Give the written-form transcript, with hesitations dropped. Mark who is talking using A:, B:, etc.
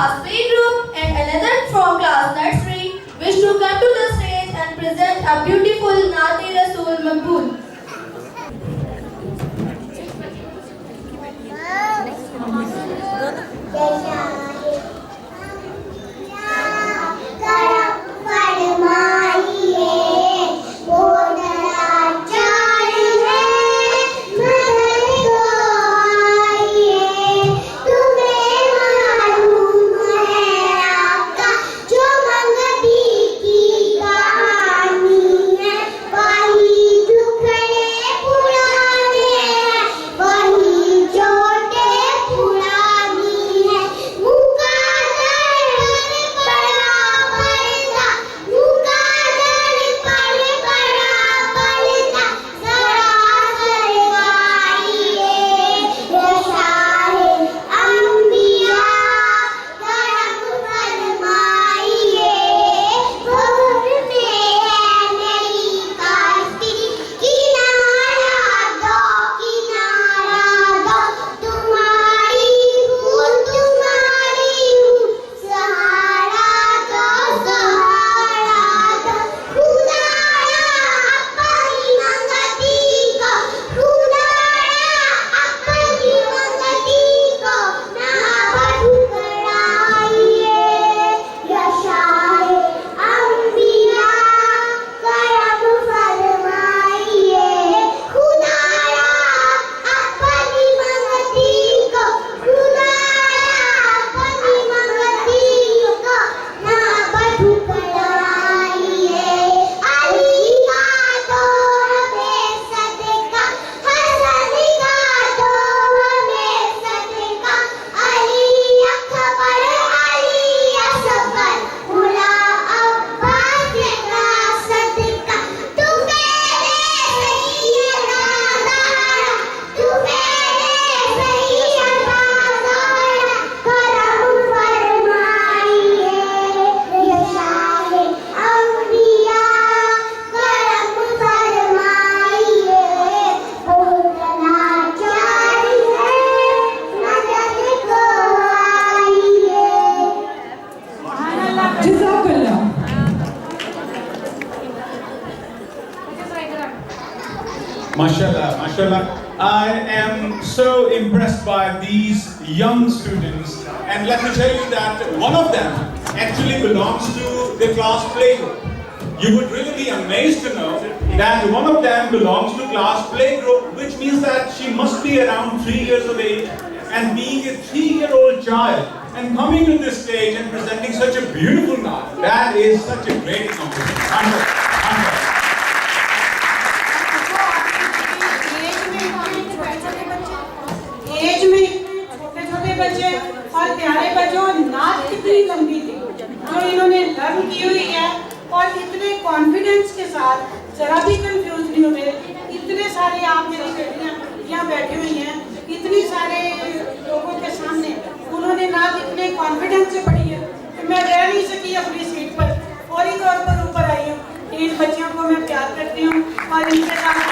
A: class playgroup and another from class nursery wish to come to the stage and present a beautiful Naate Rasool Maqbool.
B: Mashallah, mashallah. I am so impressed by these young students, and let me tell you that one of them actually belongs to the class playgroup. You would really be amazed to know that one of them belongs to class playgroup, which means that she must be around 3 years of age, and being a 3-year-old child and coming to this stage and presenting such a beautiful naat, that is such a great accomplishment.
C: Age में छोटे छोटे बच्चे और प्यारे बच्चों, नात कितनी लंबी थी जो इन्होंने लर्न की हुई है, और इतने कॉन्फिडेंस के साथ, जरा भी कंफ्यूज नहीं हुए। इतने सारे आप मेरी बेटियां यहाँ बैठी हुई हैं, इतनी सारे लोगों के सामने उन्होंने नात इतने कॉन्फिडेंस से पढ़ी है कि मैं रह नहीं सकी अपनी सीट पर, फौरी तौर पर ऊपर आई हूँ। इन बच्चियों को मैं प्यार करती हूँ और इनके साथ